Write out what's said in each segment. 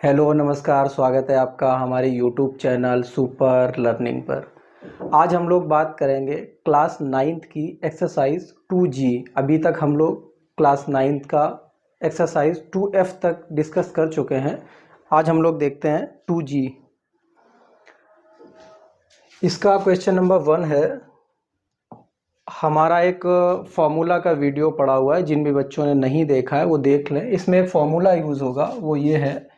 Hello नमस्कार, स्वागत है आपका हमारे यूट्यूब चैनल सुपर लर्निंग पर। आज हम लोग बात करेंगे क्लास नाइन्थ की एक्सरसाइज 2G। अभी तक हम लोग क्लास नाइन्थ का एक्सरसाइज 2F तक डिस्कस कर चुके हैं। आज हम लोग देखते हैं 2G। इसका क्वेश्चन नंबर 1 है। हमारा एक फॉर्मूला का वीडियो पड़ा हुआ है, जिन भी बच्चों ने नहीं देखा है वो देख लें। इसमें एक फॉर्मूला यूज़ होगा, वो ये है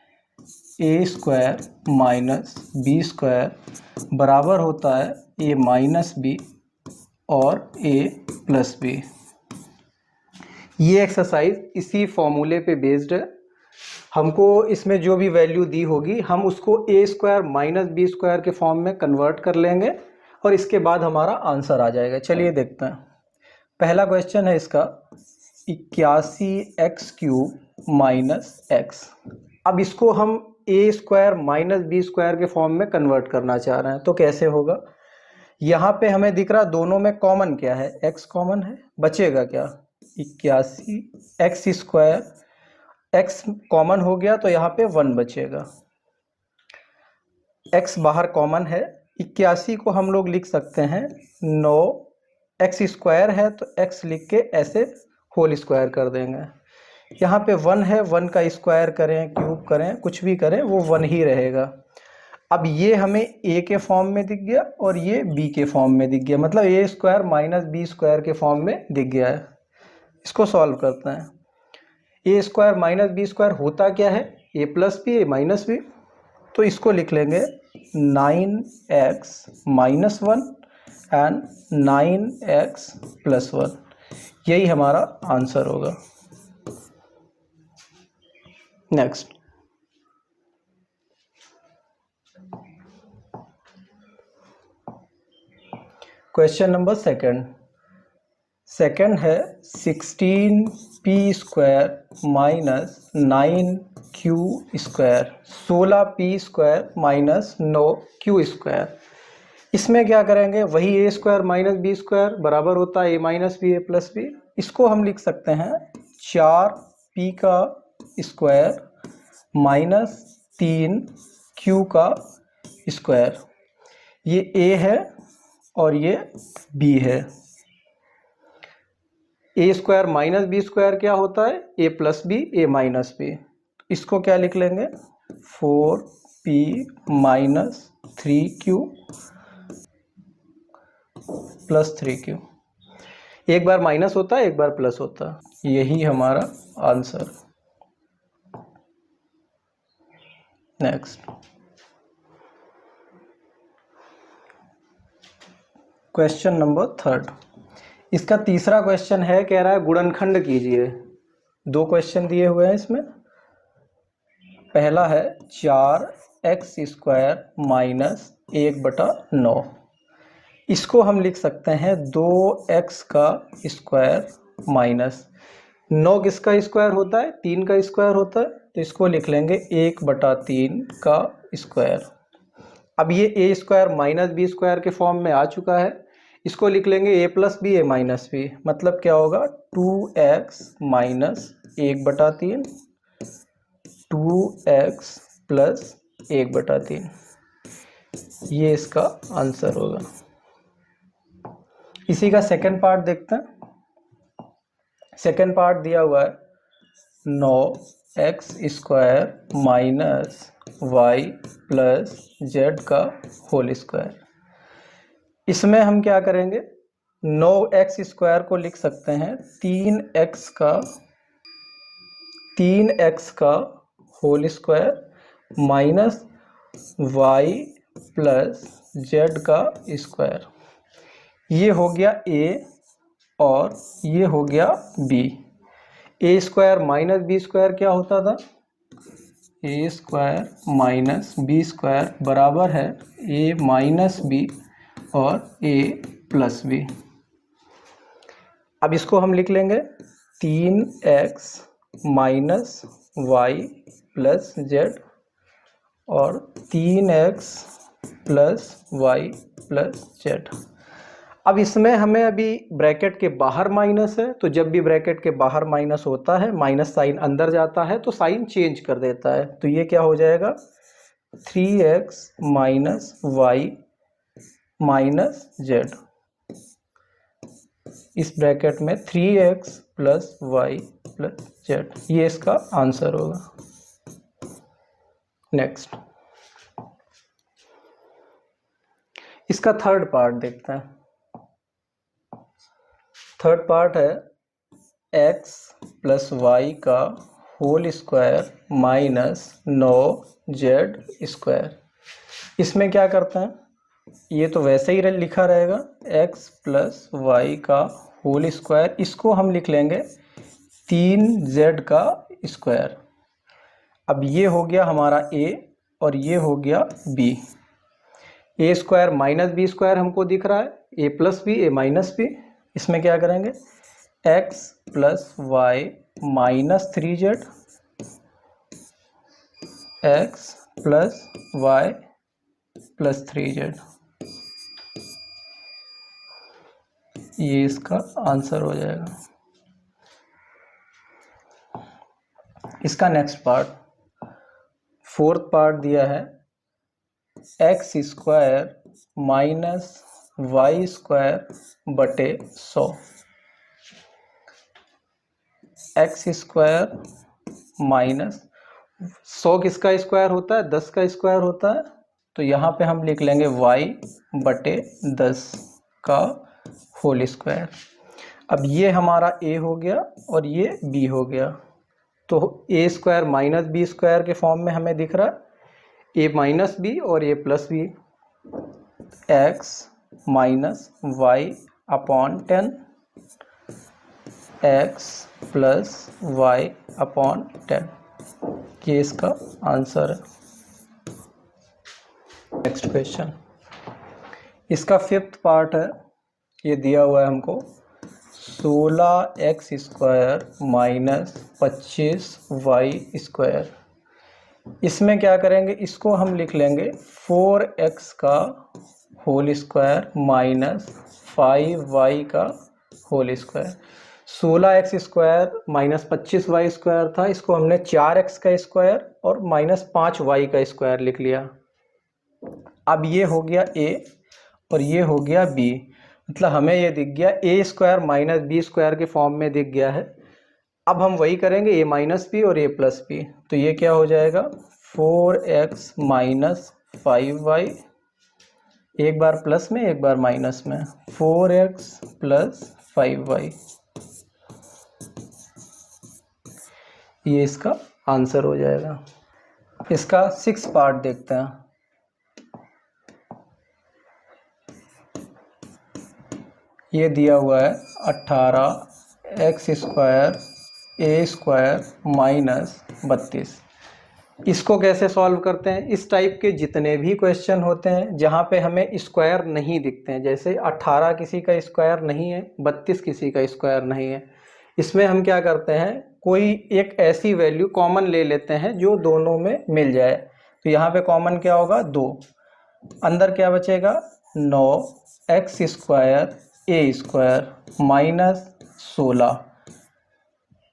ए स्क्वायर माइनस बी स्क्वायर बराबर होता है ए माइनस बी और ए प्लस बी। ये एक्सरसाइज इसी फॉर्मूले पे बेस्ड है। हमको इसमें जो भी वैल्यू दी होगी हम उसको ए स्क्वायर माइनस बी स्क्वायर के फॉर्म में कन्वर्ट कर लेंगे और इसके बाद हमारा आंसर आ जाएगा। चलिए देखते हैं। पहला क्वेश्चन है इसका 81x³ माइनस एक्स। अब इसको हम ए स्क्वायर माइनस बी स्क्वायर के फॉर्म में कन्वर्ट करना चाह रहे हैं, तो कैसे होगा। यहाँ पे हमें दिख रहा दोनों में कॉमन क्या है, x कॉमन है। बचेगा क्या, 81x²। x कॉमन हो गया तो यहाँ पे 1 बचेगा। x बाहर कॉमन है। 81 को हम लोग लिख सकते हैं 9। x² है तो x लिख के ऐसे होल स्क्वायर कर देंगे। यहाँ पे 1 है, 1 का स्क्वायर करें, क्यूब करें, कुछ भी करें वो 1 ही रहेगा। अब ये हमें a के फॉर्म में दिख गया और ये b के फॉर्म में दिख गया, मतलब ए स्क्वायर माइनस बी स्क्वायर के फॉर्म में दिख गया है। इसको सॉल्व करते हैं। ए स्क्वायर माइनस बी स्क्वायर होता क्या है, a plus B A minus b. तो इसको लिख लेंगे 9x minus 1 and 9x plus 1। यही हमारा आंसर होगा। नेक्स्ट क्वेश्चन नंबर सेकंड है 16p² minus 9q²। 16p² minus 9q²। इसमें क्या करेंगे, वही ए स्क्वायर माइनस बी स्क्वायर बराबर होता है a minus b a plus B. इसको हम लिख सकते हैं 4p² माइनस 3q²। ये a है और ये b है। ए स्क्वायर माइनस बी स्क्वायर क्या होता है, a plus B A minus B. इसको क्या लिख लेंगे 4p minus 3q plus 3q। एक बार माइनस होता है, एक बार प्लस होता है। यही हमारा आंसर। Next question number 3। इसका तीसरा क्वेश्चन है, कह रहा है गुणनखंड कीजिए। 2 क्वेश्चन दिए हुए हैं इसमें। पहला है 4x² माइनस 1/9। इसको हम लिख सकते हैं 2x का स्क्वायर माइनस 9। किसका स्क्वायर होता है, 3 का स्क्वायर होता है, तो इसको लिख लेंगे 1/3 का स्क्वायर। अब ये ए स्क्वायर माइनस बी स्क्वायर के फॉर्म में आ चुका है। इसको लिख लेंगे ए प्लस बी ए माइनस बी, मतलब क्या होगा 2x माइनस 1/3 2x प्लस 1/3। ये इसका आंसर होगा। इसी का सेकंड पार्ट देखते हैं। सेकंड पार्ट दिया हुआ है 9x² minus y plus z का होल स्क्वायर। इसमें हम क्या करेंगे, 9x² को लिख सकते हैं 3x का whole square minus y plus z का स्क्वायर। ये हो गया a और ये हो गया b। A square minus b square क्या होता था, a square minus b square बराबर है ए माइनस बी और ए प्लस बी। अब इसको हम लिख लेंगे 3x minus Y plus Z और 3x plus y plus Z. अब इसमें हमें अभी ब्रैकेट के बाहर माइनस है, तो जब भी ब्रैकेट के बाहर माइनस होता है माइनस साइन अंदर जाता है तो साइन चेंज कर देता है। तो ये क्या हो जाएगा 3x minus y minus z. इस ब्रैकेट में 3x plus y plus Z, ये इसका आंसर होगा। नेक्स्ट, इसका थर्ड पार्ट देखते हैं। थर्ड पार्ट है x प्लस वाई का whole square minus 9z square. इसमें क्या करते हैं, ये तो वैसे ही लिखा रहेगा x प्लस वाई का होल स्क्वायर, इसको हम लिख लेंगे 3z का स्क्वायर। अब ये हो गया हमारा a और ये हो गया b। a square minus b square हमको दिख रहा है, a plus b a minus b. इसमें क्या करेंगे x plus y minus 3z, x plus y plus 3z, ये इसका आंसर हो जाएगा। इसका नेक्स्ट पार्ट, फोर्थ पार्ट दिया है x square minus y square बटे 100। एक्स स्क्वायर माइनस 100 किसका स्क्वायर होता है 10 का स्क्वायर होता है, तो यहाँ पे हम लिख लेंगे y बटे 10 का होल स्क्वायर। अब ये हमारा a हो गया और ये b हो गया, तो a square minus b square के फॉर्म में हमें दिख रहा है a माइनस बी और a plus b. x minus y upon 10, x plus y upon 10, ये इसका आंसर है। नेक्स्ट क्वेश्चन, इसका फिफ्थ पार्ट है, ये दिया हुआ है हमको 16x square minus 25y square. इसमें क्या करेंगे, इसको हम लिख लेंगे 4x का होल स्क्वायर माइनस 5y का whole square. 16x square minus 25y square था, इसको हमने 4x का स्क्वायर और माइनस 5y का स्क्वायर लिख लिया। अब ये हो गया a और ये हो गया b, मतलब हमें ये दिख गया a square minus b square के फॉर्म में दिख गया है। अब हम वही करेंगे a माइनस बी और a प्लस बी, तो ये क्या हो जाएगा 4x माइनस 5y, एक बार प्लस में एक बार माइनस में, 4x प्लस 5y, ये इसका आंसर हो जाएगा। इसका सिक्स पार्ट देखते हैं। ये दिया हुआ है 18x square a square minus 32। इसको कैसे सॉल्व करते हैं, इस टाइप के जितने भी क्वेश्चन होते हैं जहाँ पे हमें स्क्वायर नहीं दिखते हैं, जैसे 18 किसी का स्क्वायर नहीं है, 32 किसी का स्क्वायर नहीं है, इसमें हम क्या करते हैं कोई एक ऐसी वैल्यू कॉमन ले लेते हैं जो दोनों में मिल जाए। तो यहाँ पे कॉमन क्या होगा 2, अंदर क्या बचेगा 9x square a square minus 16।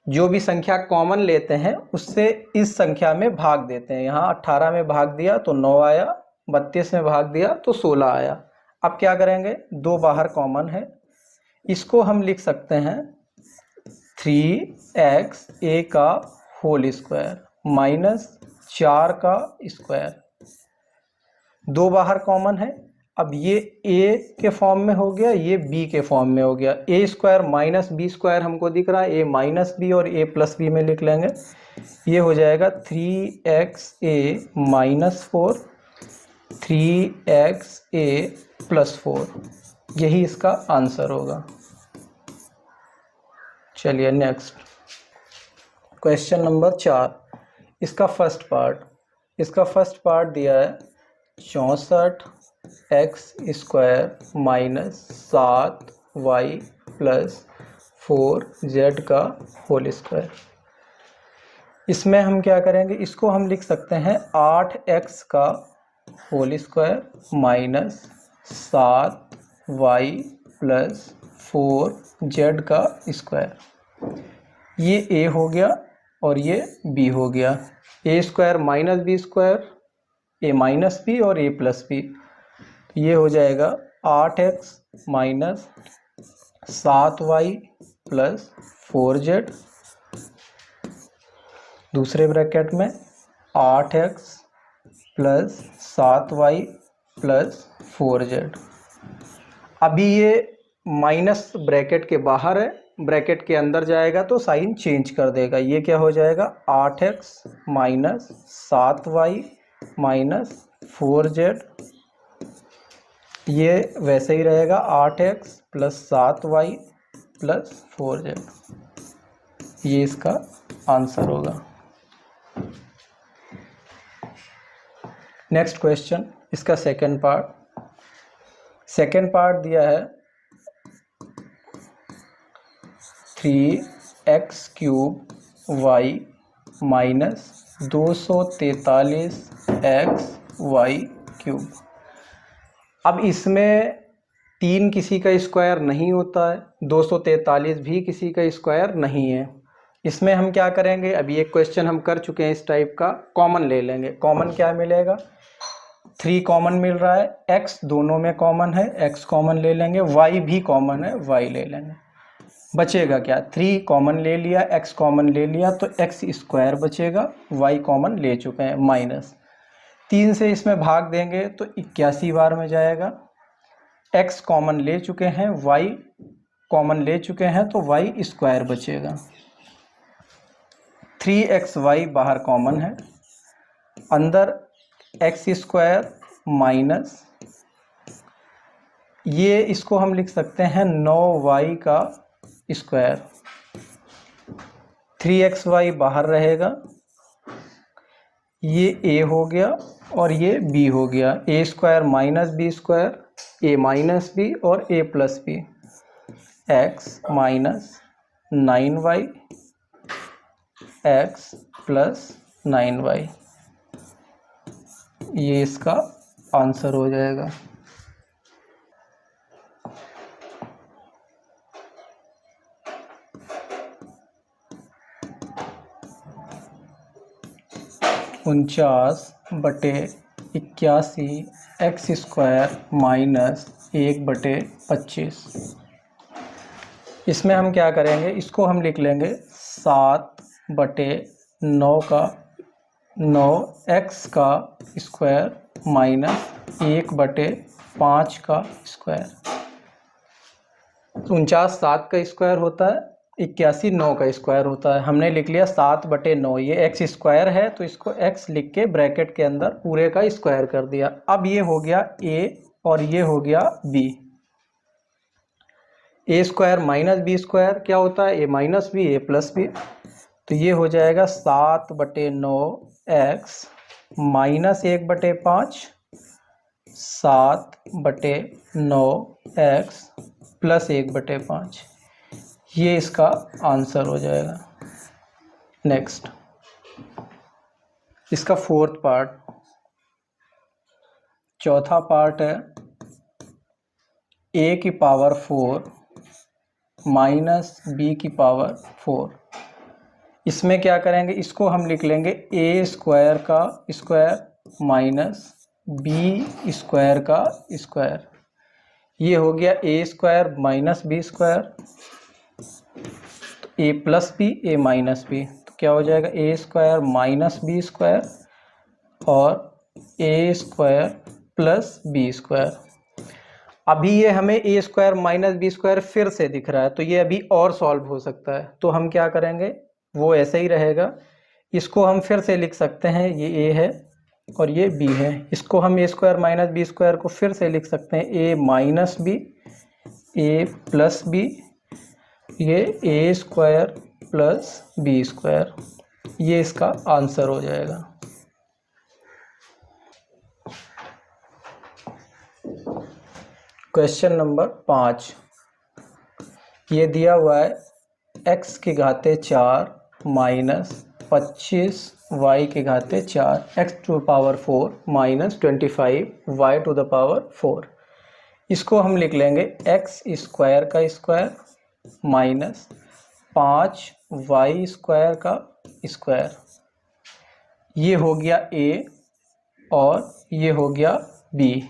जो भी संख्या कॉमन लेते हैं उससे इस संख्या में भाग देते हैं, यहाँ 18 में भाग दिया तो 9 आया, 32 में भाग दिया तो 16 आया। अब क्या करेंगे, 2 बाहर कॉमन है, इसको हम लिख सकते हैं 3x a का होल स्क्वायर माइनस 4 का स्क्वायर। 2 बाहर कॉमन है, अब ये a के फॉर्म में हो गया, ये b के फॉर्म में हो गया। a square minus b square हमको दिख रहा है, a माइनस बी और a प्लस बी में लिख लेंगे, ये हो जाएगा 3xa माइनस 4, 3xa प्लस 4, यही इसका आंसर होगा। चलिए नेक्स्ट क्वेश्चन नंबर 4, इसका फर्स्ट पार्ट दिया है 64x square minus 7y plus 4z का होल स्क्वायर। इसमें हम क्या करेंगे, इसको हम लिख सकते हैं 8x का whole square minus 7y plus 4z का स्क्वायर। ये a हो गया और ये b हो गया। a square minus b square, a minus b और a प्लस बी। ये हो जाएगा 8x minus 7y plus 4z। दूसरे ब्रैकेट में 8x plus 7y plus 4z। अभी ये माइनस ब्रैकेट के बाहर है, ब्रैकेट के अंदर जाएगा तो साइन चेंज कर देगा। ये क्या हो जाएगा 8x minus 7y minus 4z। ये वैसे ही रहेगा 8x plus 7y plus 4z। ये इसका आंसर होगा। नेक्स्ट क्वेश्चन, इसका सेकंड पार्ट दिया है 3x cube y minus 243x y cube. अब इसमें 3 किसी का स्क्वायर नहीं होता है, 243 भी किसी का स्क्वायर नहीं है। इसमें हम क्या करेंगे, अभी एक क्वेश्चन हम कर चुके हैं इस टाइप का, कॉमन ले लेंगे। कॉमन क्या मिलेगा, 3 कॉमन मिल रहा है, x दोनों में कॉमन है, x कॉमन ले लेंगे, y भी कॉमन है, y ले लेंगे। बचेगा क्या, 3 कॉमन ले लिया, x कॉमन ले लिया तो x स्क्वायर बचेगा, y कॉमन ले चुके हैं माइनस 3 से इसमें भाग देंगे तो 81 बार में जाएगा। x कॉमन ले चुके हैं, y कॉमन ले चुके हैं तो y स्क्वायर बचेगा। 3xy बाहर कॉमन है, अंदर x स्क्वायर माइनस, ये इसको हम लिख सकते हैं 9y का स्क्वायर। 3xy बाहर रहेगा, ये a हो गया और ये b हो गया। a square minus b square, a minus b और a plus b। x minus 9y x plus 9y। ये इसका आंसर हो जाएगा। उनचास बटे 81 एक्स स्क्वायर माइनस 1/25। इसमें हम क्या करेंगे, इसको हम लिख लेंगे 7/9 का 9x का स्क्वायर माइनस 1/5 का स्क्वायर। 49 7 का स्क्वायर होता है, 81 9 का स्क्वायर होता है। हमने लिख लिया 7/9, ये x स्क्वायर है तो इसको x लिख के ब्रैकेट के अंदर पूरे का स्क्वायर कर दिया। अब ये हो गया a और ये हो गया b। a square minus b square क्या होता है, a minus b a plus b। तो ये हो जाएगा 7/9x माइनस 1/5 7/9x प्लस 1/5। ये इसका आंसर हो जाएगा। नेक्स्ट, इसका फोर्थ पार्ट, चौथा पार्ट है a की पावर 4 माइनस b की पावर 4। इसमें क्या करेंगे, इसको हम लिख लेंगे a स्क्वायर का स्क्वायर माइनस b स्क्वायर का स्क्वायर। ये हो गया a square minus b square, तो a plus b a minus b, तो क्या हो जाएगा a square minus b square और a square plus b square. अभी ये हमें a square minus b square फिर से दिख रहा है, तो ये अभी और सॉल्व हो सकता है। तो हम क्या करेंगे, वो ऐसे ही रहेगा। इसको हम फिर से लिख सकते हैं, ये a है और ये b है। इसको हम a square minus b square को फिर से लिख सकते हैं a minus b a plus b, ये a square plus b square. ये इसका आंसर हो जाएगा। क्वेश्चन नंबर 5, ये दिया हुआ है x की घाते 4 माइनस 25 y की घाते 4 x to the power 4 minus 25 y to the power 4। इसको हम लिख लेंगे एक्स स्क्वायर का स्क्वायर माइनस 5y स्क्वायर का स्क्वायर। ये हो गया a और ये हो गया b।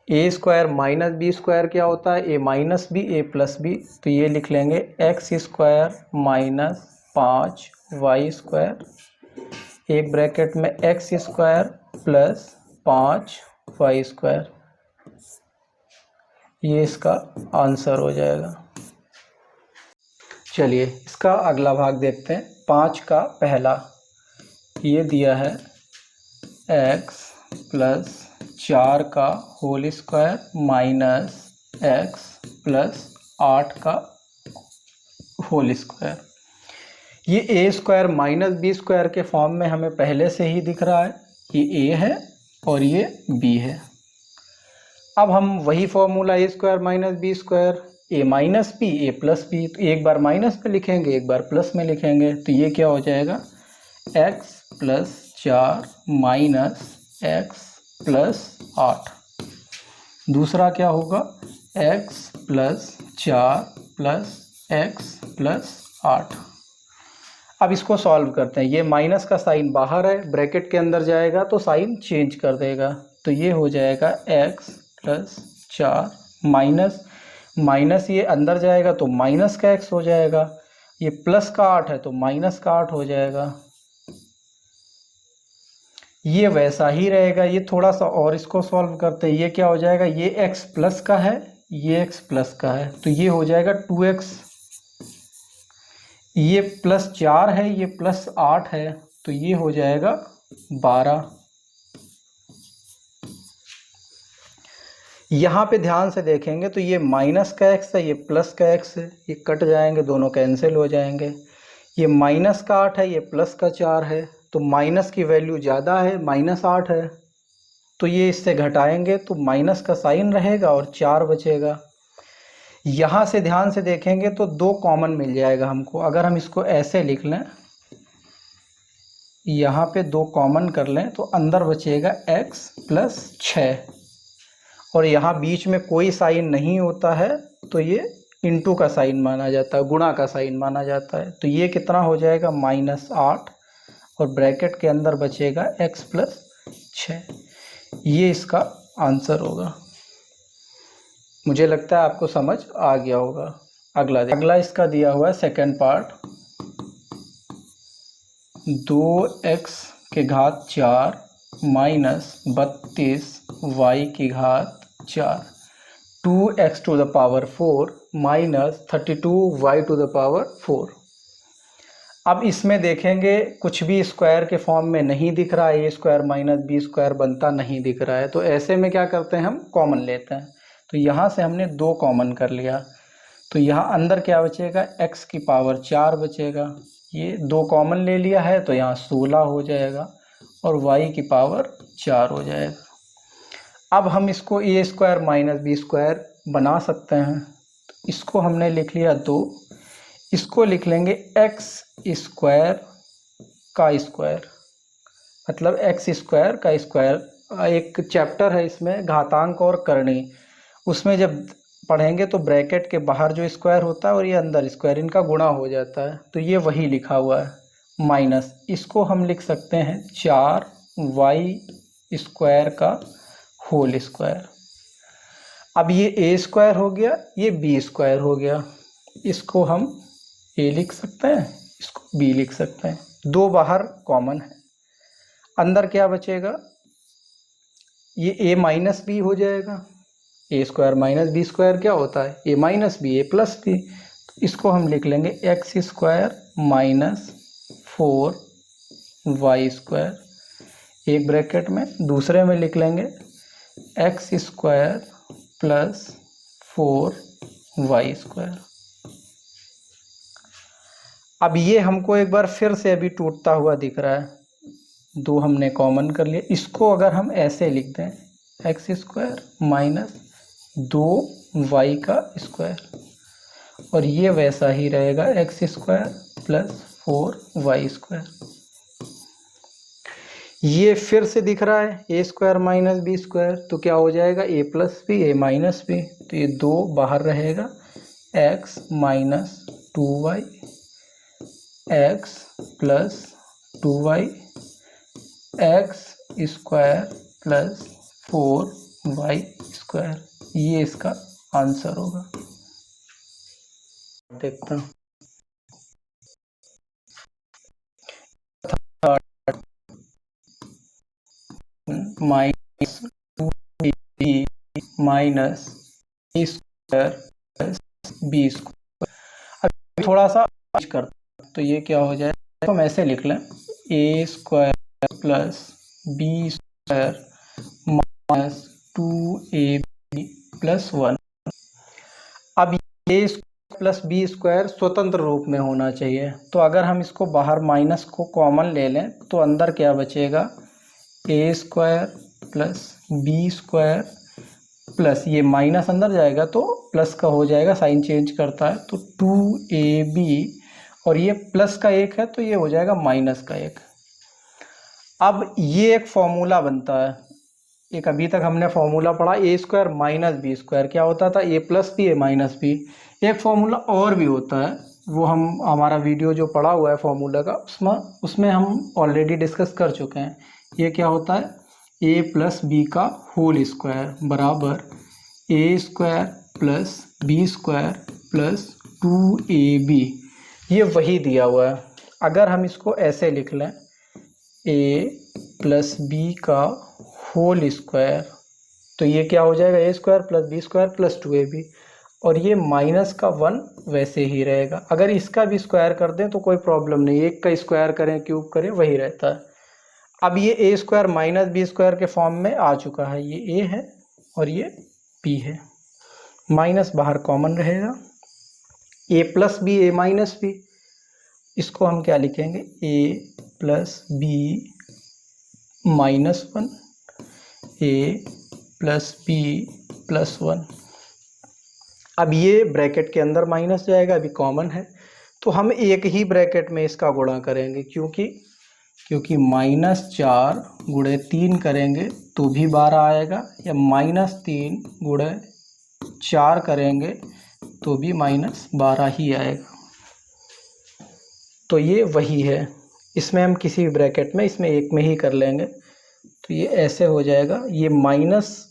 A square minus b square क्या होता है? A minus b a plus b. तो ये लिख लेंगे x square minus 5y square एक ब्रैकेट में x square plus 5y square. ये इसका आंसर हो जाएगा। चलिए इसका अगला भाग देखते हैं। 5 का पहला ये दिया है x प्लस 4 का whole square minus x plus 8 का होल स्क्वायर। ये a square minus b square के फॉर्म में हमें पहले से ही दिख रहा है। ये a है और ये b है। अब हम वही formula a square minus b square a minus b a plus b, तो एक बार माइनस में लिखेंगे एक बार प्लस में लिखेंगे। तो ये क्या हो जाएगा x plus 4 minus x plus 8। दूसरा क्या होगा x plus 4 plus x plus 8। अब इसको सॉल्व करते हैं। ये माइनस का साइन बाहर है, ब्रैकेट के अंदर जाएगा तो साइन चेंज कर देगा। तो ये हो जाएगा x प्लस 4 माइनस माइनस ये अंदर जाएगा तो माइनस का x हो जाएगा। ये प्लस का 8 है तो माइनस का 8 हो जाएगा। ये वैसा ही रहेगा। ये थोड़ा सा और इसको सॉल्व करते हैं। ये क्या हो जाएगा, ये x प्लस का है ये x प्लस का है तो ये हो जाएगा 2x। ये प्लस 4 है ये प्लस 8 है तो ये हो जाएगा 12। यहाँ पे ध्यान से देखेंगे तो ये माइनस का x है ये प्लस का x है, ये कट जाएंगे दोनों कैंसिल हो जाएंगे। ये माइनस का 8 है ये प्लस का 4 है तो माइनस की वैल्यू ज़्यादा है माइनस 8 है तो ये इससे घटाएंगे तो माइनस का साइन रहेगा और 4 बचेगा। यहाँ से ध्यान से देखेंगे तो 2 कॉमन मिल जाएगा हमको। अगर हम इसको ऐसे लिख लें, यहाँ पे 2 कॉमन कर लें तो अंदर बचेगा x प्लस 6 और यहाँ बीच में कोई साइन नहीं होता है तो ये इंटू का साइन माना जाता है, गुणा का साइन माना जाता है। तो ये कितना हो जाएगा -8 और ब्रैकेट के अंदर बचेगा x प्लस 6। ये इसका आंसर होगा। मुझे लगता है आपको समझ आ गया होगा। अगला इसका दिया हुआ है सेकंड पार्ट। 2x के घात 4 माइनस 32y की घात 4 2x to the power 4 minus 32y to the power 4। अब इसमें देखेंगे कुछ भी स्क्वायर के फॉर्म में नहीं दिख रहा है, ए स्क्वायर माइनस बी स्क्वायर बनता नहीं दिख रहा है। तो ऐसे में क्या करते हैं, हम कॉमन लेते हैं। तो यहाँ से हमने 2 कॉमन कर लिया तो यहाँ अंदर क्या बचेगा, x की पावर 4 बचेगा। ये 2 कॉमन ले लिया है तो यहाँ 16 हो जाएगा और y की पावर 4 हो जाएगा। अब हम इसको ए स्क्वायर माइनस बी स्क्वायर बना सकते हैं। तो इसको हमने लिख लिया 2, इसको लिख लेंगे x स्क्वायर का स्क्वायर, मतलब x स्क्वायर का स्क्वायर। एक चैप्टर है इसमें घातांक और करणी, उसमें जब पढ़ेंगे तो ब्रैकेट के बाहर जो स्क्वायर होता है और ये अंदर स्क्वायर, इनका गुणा हो जाता है। तो ये वही लिखा हुआ है माइनस, इसको हम लिख सकते हैं 4y स्क्वायर का होल स्क्वायर। अब ये ए स्क्वायर हो गया, ये बी स्क्वायर हो गया। इसको हम ए लिख सकते हैं, इसको बी लिख सकते हैं। 2 बाहर कॉमन है, अंदर क्या बचेगा, ये ए माइनस बी हो जाएगा। A square minus b square क्या होता है, a minus b a plus b. तो इसको हम लिख लेंगे x square minus 4y square एक ब्रैकेट में, दूसरे में लिख लेंगे x square plus 4y square. अब ये हमको एक बार फिर से अभी टूटता हुआ दिख रहा है, 2 हमने कॉमन कर लिया। इसको अगर हम ऐसे लिख दें एक्स स्क्वायर माइनस 2y का स्क्वायर और ये वैसा ही रहेगा x square plus 4y square. ये फिर से दिख रहा है ए स्क्वायर माइनस बी स्क्वायर, तो क्या हो जाएगा ए प्लस बी ए माइनस बी, तो ये 2 बाहर रहेगा, x minus 2y x plus 2y x square plus 4y square, ये इसका आंसर होगा। देखता हूँ माइनस 2b माइनस ए स्क्वायर प्लस बी स्क्वायर। अब थोड़ा सा करते, तो ये क्या हो जाए, तो हम ऐसे लिख लें, a square plus b square minus 2ab plus 1। अब ए प्लस बी स्क्वायर स्वतंत्र रूप में होना चाहिए, तो अगर हम इसको बाहर माइनस को कॉमन ले लें तो अंदर क्या बचेगा, a square plus b square plus ये माइनस अंदर जाएगा तो प्लस का हो जाएगा, साइन चेंज करता है, तो 2ab और ये प्लस का 1 है तो ये हो जाएगा माइनस का 1। अब ये एक फॉर्मूला बनता है, एक अभी तक हमने फॉर्मूला पढ़ा ए स्क्वायर माइनस बी स्क्वायर, क्या होता था, ए प्लस बी ए माइनस बी। एक फॉर्मूला और भी होता है, वो हमारा वीडियो जो पढ़ा हुआ है फॉर्मूला का, उसमें हम ऑलरेडी डिस्कस कर चुके हैं। ये क्या होता है, ए प्लस बी का होल स्क्वायर बराबर a square plus b square plus 2ab, ये वही दिया हुआ है। अगर हम इसको ऐसे लिख लें, ए प्लस बी का होल स्क्वायर, तो ये क्या हो जाएगा, a square plus b square plus 2ab, और ये माइनस का 1 वैसे ही रहेगा। अगर इसका भी स्क्वायर कर दें तो कोई प्रॉब्लम नहीं, एक का स्क्वायर करें क्यूब करें वही रहता है। अब ये ए स्क्वायर माइनस बी स्क्वायर के फॉर्म में आ चुका है, ये ए है और ये बी है, माइनस बाहर कॉमन रहेगा, ए प्लस बी ए माइनस बी, इसको हम क्या लिखेंगे, ए प्लस बी माइनस 1 ए प्लस बी प्लस 1। अब ये ब्रैकेट के अंदर माइनस जाएगा, अभी कॉमन है, तो हम एक ही ब्रैकेट में इसका गुणा करेंगे, क्योंकि -4 गुणे 3 करेंगे तो भी 12 आएगा, या -3 गुणे 4 करेंगे तो भी -12 ही आएगा। तो ये वही है, इसमें हम किसी भी ब्रैकेट में इसमें एक में ही कर लेंगे, तो ये ऐसे हो जाएगा, ये माइनस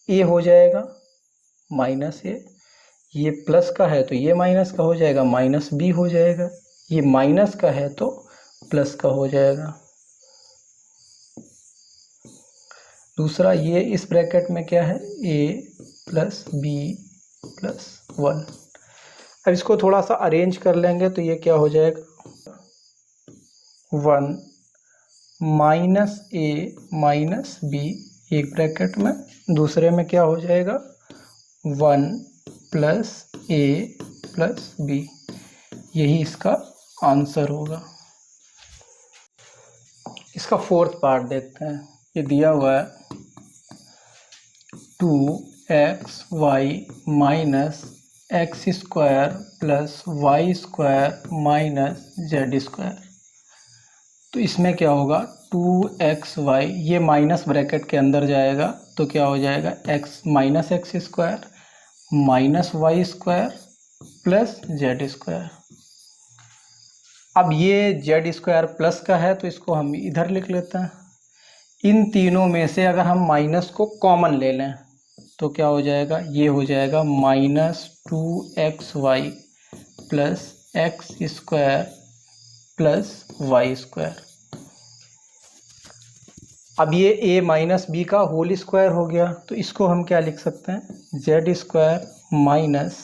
ए हो जाएगा, माइनस ए, ये प्लस का है तो ये माइनस का हो जाएगा, माइनस बी हो जाएगा, ये माइनस का है तो प्लस का हो जाएगा। दूसरा ये इस ब्रैकेट में क्या है, ए प्लस बी प्लस 1। अब इसको थोड़ा सा अरेंज कर लेंगे तो ये क्या हो जाएगा, 1 माइनस ए माइनस बी एक ब्रैकेट में, दूसरे में क्या हो जाएगा 1 प्लस ए प्लस बी, यही इसका आंसर होगा। इसका फोर्थ पार्ट देखते हैं, ये दिया हुआ है 2xy minus x square plus y square minus z square. तो इसमें क्या होगा, 2xy ये माइनस ब्रैकेट के अंदर जाएगा तो क्या हो जाएगा, x minus x square minus y square plus z square. अब ये जेड स्क्वायर प्लस का है तो इसको हम इधर लिख लेते हैं। इन तीनों में से अगर हम माइनस को कॉमन ले लें तो क्या हो जाएगा, ये हो जाएगा -2xy plus x square plus y square. अब ये a माइनस बी का होल स्क्वायर हो गया, तो इसको हम क्या लिख सकते हैं, जेड स्क्वायर माइनस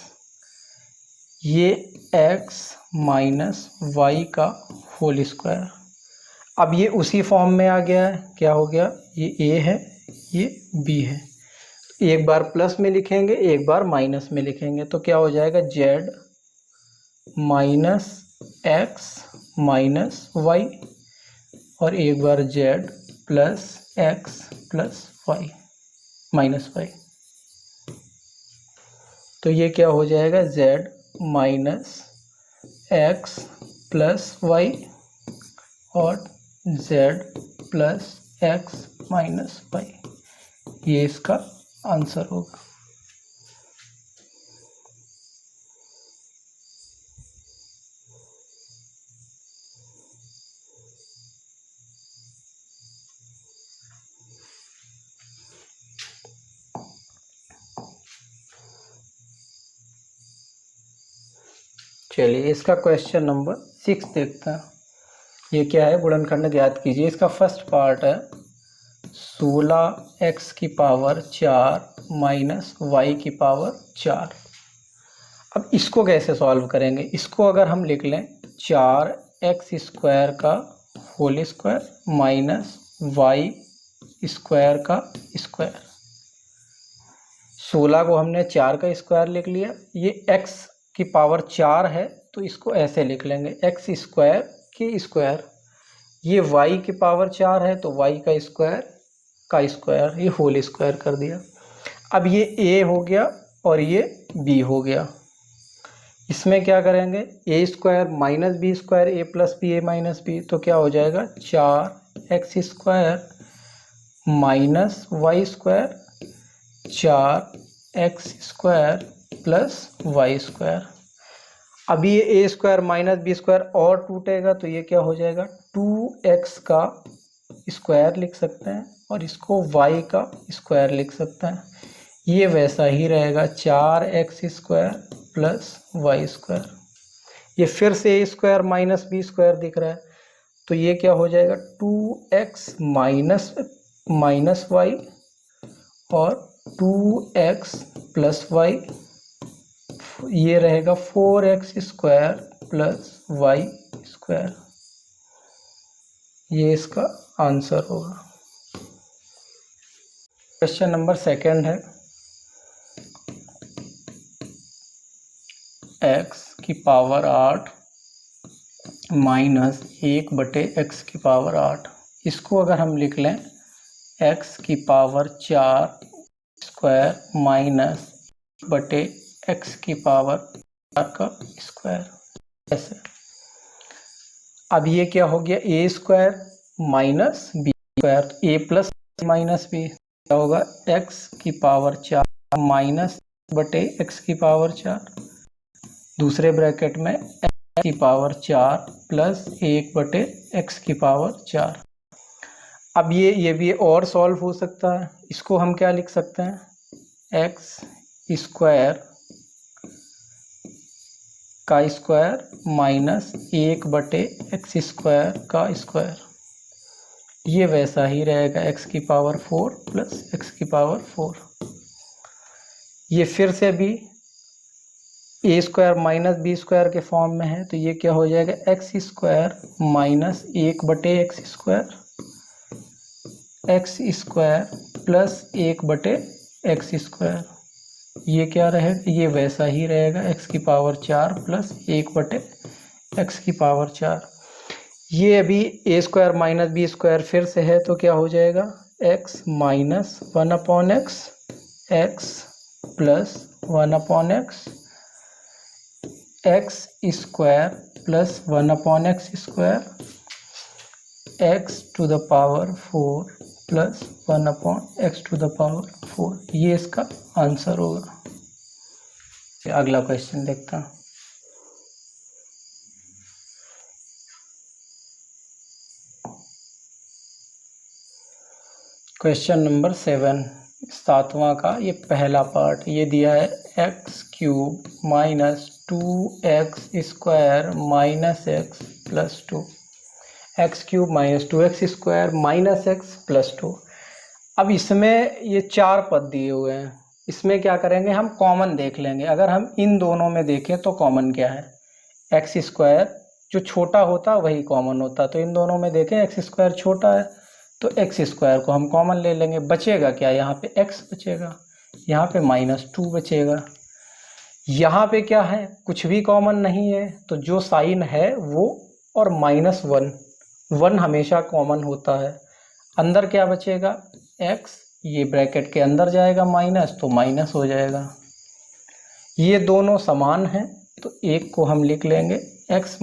ये x माइनस वाई का होल स्क्वायर। अब ये उसी फॉर्म में आ गया है, क्या हो गया, ये a है ये b है, एक बार प्लस में लिखेंगे एक बार माइनस में लिखेंगे, तो क्या हो जाएगा, z minus x minus y, और एक बार z plus x plus y minus y. तो ये क्या हो जाएगा, z minus x plus y और z plus x minus y, ये इसका आंसर होगा। चलिए इसका क्वेश्चन नंबर 6 देखते हैं। ये क्या है, गुणनखंड ज्ञात कीजिए। इसका फर्स्ट पार्ट है 16x की पावर 4 माइनस वाई की पावर 4। अब इसको कैसे सॉल्व करेंगे? इसको अगर हम लिख लें 4x² का whole square minus y square का स्क्वायर। 16 को हमने 4 का स्क्वायर लिख लिया, ये x की पावर 4 है तो इसको ऐसे लिख लेंगे एक्स स्क्वायर की स्क्वायर। ये y की पावर 4 है तो y का स्क्वायर, ये होल स्क्वायर कर दिया। अब ये a हो गया और ये b हो गया। इसमें क्या करेंगे, a square minus b square a plus b a minus b, तो क्या हो जाएगा 4x² minus y square 4x² plus y square. अब ये a square minus b square और टूटेगा तो ये क्या हो जाएगा 2x का स्क्वायर लिख सकते हैं और इसको y का स्क्वायर लिख सकते हैं। ये वैसा ही रहेगा 4x² प्लस वाई स्क्वायर। ये फिर से a square minus b square दिख रहा है तो ये क्या हो जाएगा 2x माइनस वाई और 2x प्लस वाई, ये रहेगा 4x² प्लस वाई स्क्वायर। ये इसका आंसर होगा। क्वेश्चन नंबर 2 है x की पावर 8 माइनस 1/x की पावर 8। इसको अगर हम लिख लें x की पावर 4² माइनस x की पावर 4 का स्क्वायर ऐसे। अब ये क्या हो गया a square minus b square, तो a प्लस माइनस बी क्या होगा x की पावर 4 माइनस x की पावर 4, दूसरे ब्रैकेट में x की पावर 4 प्लस 1/x की पावर 4। अब ये भी और सॉल्व हो सकता है। इसको हम क्या लिख सकते हैं x स्क्वायर का स्क्वायर माइनस 1/x² का स्क्वायर। ये वैसा ही रहेगा x की पावर 4 प्लस x की पावर 4। ये फिर से भी a square minus b square के फॉर्म में है तो ये क्या हो जाएगा x² minus 1/x² plus 1/x²। ये क्या रहेगा, ये वैसा ही रहेगा x की पावर 4 प्लस 1/x की पावर 4। ये अभी a square minus b square फिर से है तो क्या हो जाएगा x minus 1/x x plus 1/x x² plus 1/x² x to the power 4 plus 1/x to the power 4। ये इसका आंसर होगा। अगला क्वेश्चन देखता हूं। क्वेश्चन नंबर 7 7वां का ये पहला पार्ट। ये दिया है x³ minus 2x² minus x plus 2, x³ minus 2x² minus x plus 2। अब इसमें ये 4 पद दिए हुए हैं, इसमें क्या करेंगे हम कॉमन देख लेंगे। अगर हम इन दोनों में देखें तो कॉमन क्या है x², जो छोटा होता वही कॉमन होता, तो इन दोनों में देखें x² छोटा है तो x² को हम कॉमन ले लेंगे। बचेगा क्या, यहाँ पे x बचेगा, यहाँ पे -2 बचेगा। यहाँ पे क्या है, कुछ भी कॉमन नहीं है तो जो साइन है वो और -1 हमेशा कॉमन होता है। अंदर क्या बचेगा x, ये ब्रैकेट के अंदर जाएगा माइनस तो माइनस हो जाएगा। ये दोनों समान हैं तो एक को हम लिख लेंगे x -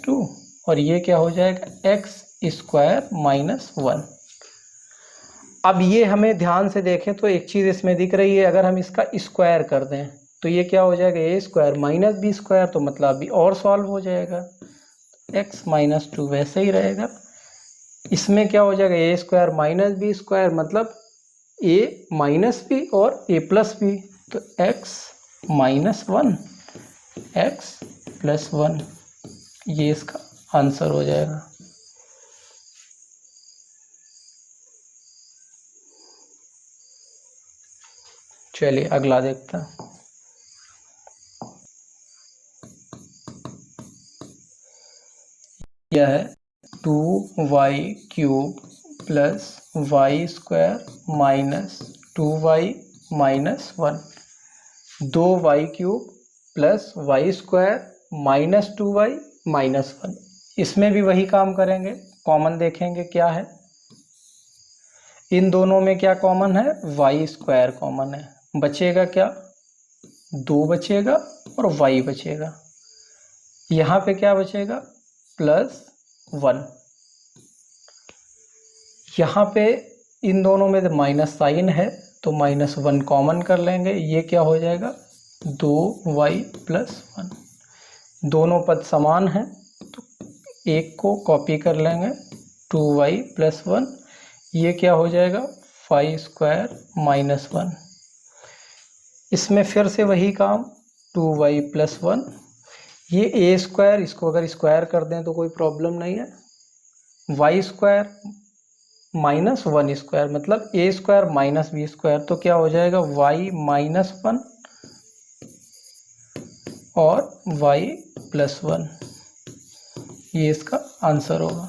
2 और ये क्या हो जाएगा x² - 1। अब ये हमें ध्यान से देखें तो एक चीज़ इसमें दिख रही है, अगर हम इसका स्क्वायर कर दें तो ये क्या हो जाएगा, a square minus b square, तो मतलब अभी और सॉल्व हो जाएगा, x माइनस 2 वैसे ही रहेगा। इसमें क्या हो जाएगा, a square minus b square मतलब ए माइनस बी और ए प्लस बी, तो x माइनस 1 x प्लस 1, ये इसका आंसर हो जाएगा। चलिए अगला देखते हैं। यह है 2y³ plus y square minus 2y minus 1, 2y³ plus y square minus 2y minus 1। इसमें भी वही काम करेंगे, कॉमन देखेंगे क्या है। इन दोनों में क्या कॉमन है, वाई स्क्वायर कॉमन है, बचेगा क्या, 2 बचेगा और y बचेगा। यहाँ पे क्या बचेगा, प्लस 1। यहाँ पे इन दोनों में माइनस साइन है तो माइनस 1 कॉमन कर लेंगे, ये क्या हो जाएगा 2y प्लस 1। दोनों पद समान हैं तो एक को कॉपी कर लेंगे, 2y प्लस 1, ये क्या हो जाएगा 5 स्क्वायर माइनस 1। इसमें फिर से वही काम, 2y प्लस 1, ये ए स्क्वायर, इसको अगर स्क्वायर कर दें तो कोई प्रॉब्लम नहीं है, वाई स्क्वायर माइनस 1 स्क्वायर मतलब ए स्क्वायर माइनस बी स्क्वायर, तो क्या हो जाएगा y माइनस 1 और y प्लस 1, ये इसका आंसर होगा।